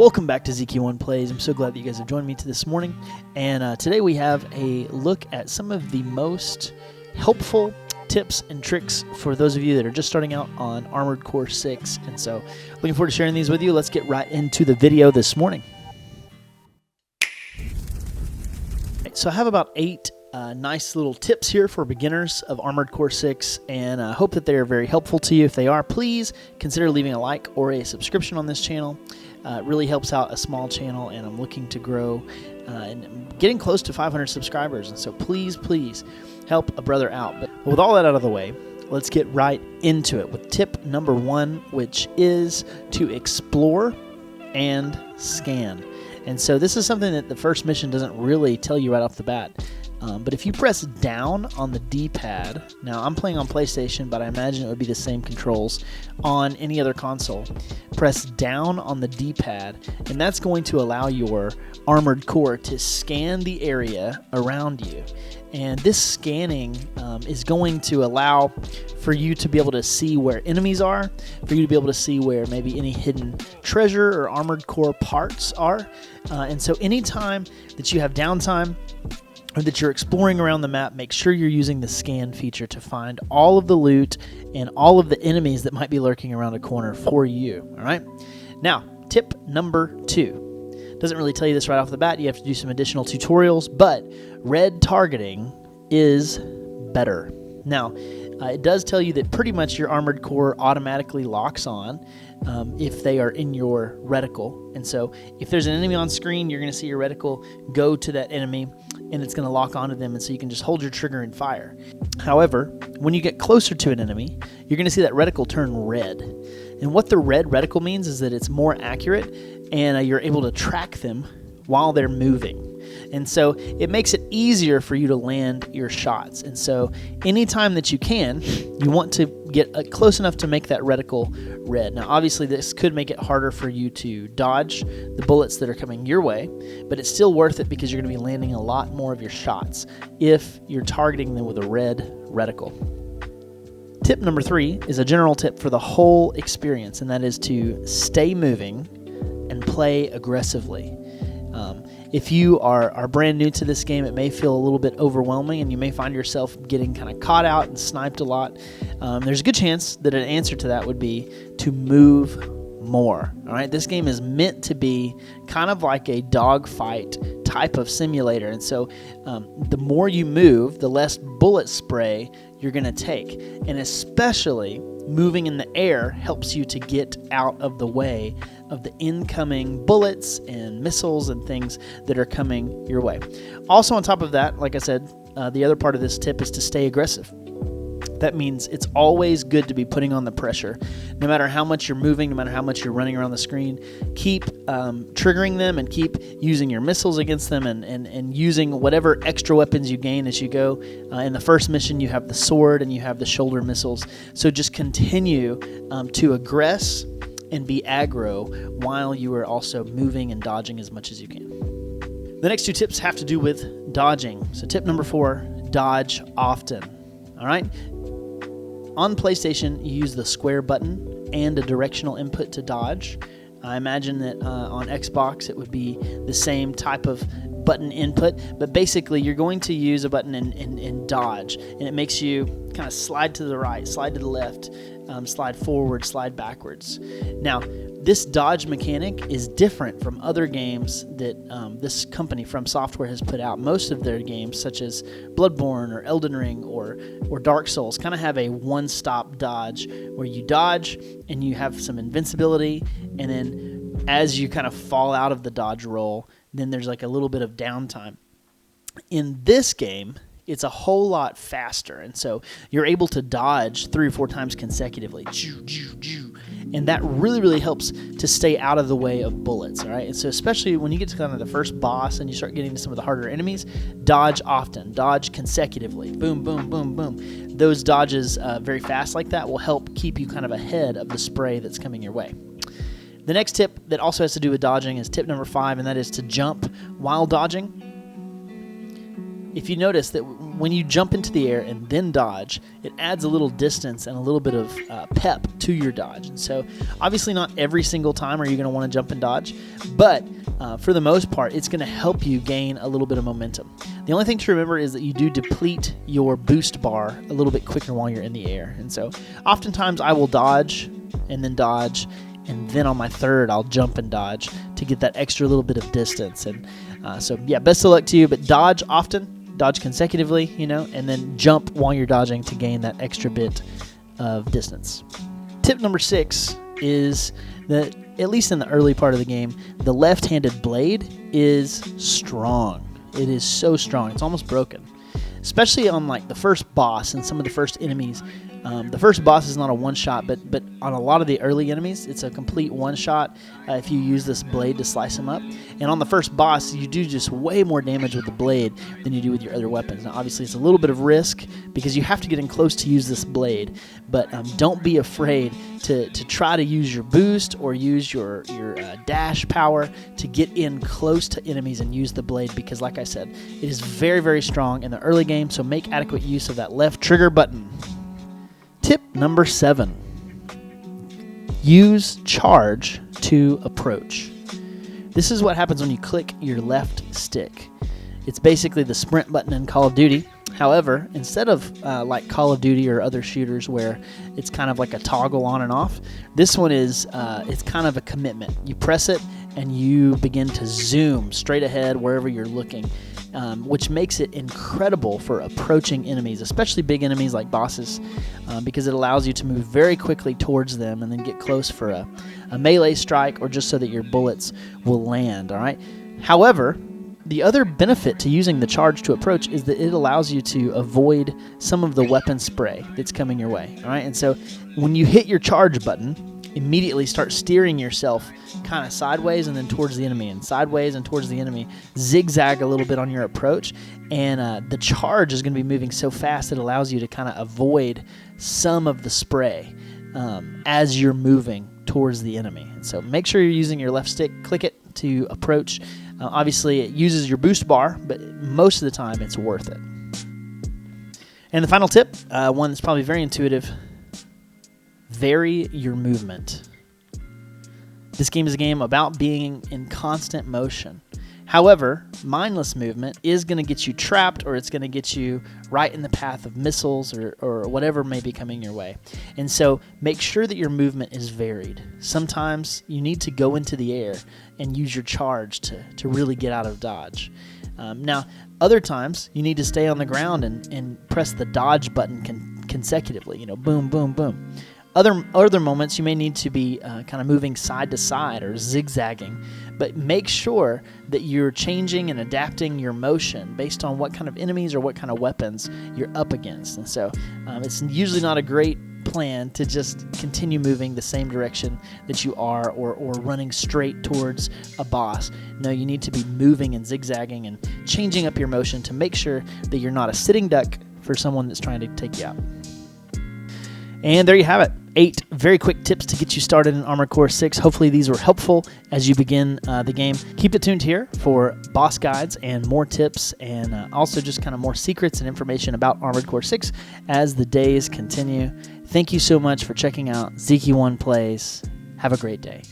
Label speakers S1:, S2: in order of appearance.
S1: Welcome back to ZK1 Plays. I'm so glad that you guys have joined me this morning. And today we have a look at some of the most helpful tips and tricks for those of you that are just starting out on Armored Core 6. And so looking forward to sharing these with you. Let's get right into the video this morning. So I have about 8 nice little tips here for beginners of Armored Core 6, and I hope that they are very helpful to you. If they are, please consider leaving a like or a subscription on this channel. It really helps out a small channel, and I'm looking to grow and I'm getting close to 500 subscribers, and so please help a brother out. But with all that out of the way, let's get right into it with tip number 1, which is to explore and scan. And so this is something that the first mission doesn't really tell you right off the bat. But if you press down on the D-pad, now I'm playing on PlayStation, but I imagine it would be the same controls on any other console. Press down on the D-pad, and that's going to allow your Armored Core to scan the area around you. And this scanning is going to allow for you to be able to see where enemies are, for you to be able to see where maybe any hidden treasure or Armored Core parts are. And so anytime that you have downtime, or that you're exploring around the map, make sure you're using the scan feature to find all of the loot and all of the enemies that might be lurking around a corner for you. All right. Now, tip number 2. Doesn't really tell you this right off the bat. You have to do some additional tutorials, but red targeting is better. Now, it does tell you that pretty much your Armored Core automatically locks on if they are in your reticle. And so if there's an enemy on screen, you're going to see your reticle go to that enemy, and it's going to lock onto them, and so you can just hold your trigger and fire. However, when you get closer to an enemy, you're going to see that reticle turn red. And what the red reticle means is that it's more accurate, and you're able to track them while they're moving. And so it makes it easier for you to land your shots. And so anytime that you can, you want to get close enough to make that reticle red. Now, obviously, this could make it harder for you to dodge the bullets that are coming your way, but it's still worth it because you're going to be landing a lot more of your shots if you're targeting them with a red reticle. Tip number 3 is a general tip for the whole experience, and that is to stay moving and play aggressively. If you are brand new to this game, it may feel a little bit overwhelming, and you may find yourself getting kind of caught out and sniped a lot. There's a good chance that an answer to that would be to move more. All right, this game is meant to be kind of like a dogfight type of simulator, and so the more you move, the less bullet spray you're going to take, and especially moving in the air helps you to get out of the way of the incoming bullets and missiles and things that are coming your way. Also, on top of that, like I said, the other part of this tip is to stay aggressive. That means it's always good to be putting on the pressure. No matter how much you're moving, no matter how much you're running around the screen, keep triggering them and keep using your missiles against them and using whatever extra weapons you gain as you go. In the first mission, you have the sword and you have the shoulder missiles. So just continue to aggress and be aggro while you are also moving and dodging as much as you can. The next 2 tips have to do with dodging. So tip number 4, dodge often. All right. On PlayStation, you use the square button and a directional input to dodge. I imagine that on Xbox it would be the same type of button input, but basically you're going to use a button and dodge, and it makes you kind of slide to the right, slide to the left, slide forward, slide backwards. Now, this dodge mechanic is different from other games that this company From Software has put out. Most of their games, such as Bloodborne or Elden Ring or Dark Souls, kind of have a one-stop dodge where you dodge and you have some invincibility, and then as you kind of fall out of the dodge roll, then there's like a little bit of downtime. In this game, it's a whole lot faster, and so you're able to dodge 3 or 4 times consecutively. And that really helps to stay out of the way of bullets, all right? And so especially when you get to kind of the first boss and you start getting to some of the harder enemies, dodge often, dodge consecutively, boom, boom, boom, boom. Those dodges very fast like that will help keep you kind of ahead of the spray that's coming your way. The next tip that also has to do with dodging is tip number 5, and that is to jump while dodging. if you notice that when you jump into the air and then dodge, it adds a little distance and a little bit of pep to your dodge. And so obviously not every single time are you going to want to jump and dodge, but for the most part, it's going to help you gain a little bit of momentum. The only thing to remember is that you do deplete your boost bar a little bit quicker while you're in the air. And so oftentimes I will dodge, and then on my third I'll jump and dodge to get that extra little bit of distance. And so yeah, best of luck to you, but dodge often. Dodge consecutively, and then jump while you're dodging to gain that extra bit of distance. Tip number 6 is that, at least in the early part of the game, the left-handed blade is strong. It is so strong. It's almost broken, especially on like the first boss and some of the first enemies. The first boss is not a one-shot, but on a lot of the early enemies, it's a complete one-shot if you use this blade to slice them up. And on the first boss, you do just way more damage with the blade than you do with your other weapons. Now, obviously, it's a little bit of risk because you have to get in close to use this blade, but don't be afraid to try to use your boost or use your dash power to get in close to enemies and use the blade because, like I said, it is very, very strong in the early game, so make adequate use of that left trigger button. Tip number 7, use charge to approach. This is what happens when you click your left stick. It's basically the sprint button in Call of Duty. However, instead of like Call of Duty or other shooters where it's kind of like a toggle on and off, this one is it's kind of a commitment. You press it and you begin to zoom straight ahead wherever you're looking. Which makes it incredible for approaching enemies, especially big enemies like bosses, because it allows you to move very quickly towards them and then get close for a melee strike or just so that your bullets will land, all right? However, the other benefit to using the charge to approach is that it allows you to avoid some of the weapon spray that's coming your way, all right? And so when you hit your charge button, immediately start steering yourself kind of sideways and then towards the enemy, and sideways and towards the enemy. Zigzag a little bit on your approach, and the charge is going to be moving so fast it allows you to kind of avoid some of the spray as you're moving towards the enemy. And so make sure you're using your left stick, click it to approach. Obviously, it uses your boost bar, but most of the time it's worth it. And the final tip, one that's probably very intuitive: vary your movement. This game is a game about being in constant motion. However, mindless movement is going to get you trapped, or it's going to get you right in the path of missiles or whatever may be coming your way. And so make sure that your movement is varied. Sometimes you need to go into the air and use your charge to really get out of dodge. Now, other times you need to stay on the ground and press the dodge button consecutively. Boom, boom, boom. Other moments you may need to be kind of moving side to side or zigzagging, but make sure that you're changing and adapting your motion based on what kind of enemies or what kind of weapons you're up against. And so it's usually not a great plan to just continue moving the same direction that you are or running straight towards a boss. No, you need to be moving and zigzagging and changing up your motion to make sure that you're not a sitting duck for someone that's trying to take you out. And there you have it. 8 very quick tips to get you started in Armored Core 6. Hopefully these were helpful as you begin the game. Keep it tuned here for boss guides and more tips, and also just kind of more secrets and information about Armored Core 6 as the days continue. Thank you so much for checking out Zeke1 Plays. Have a great day.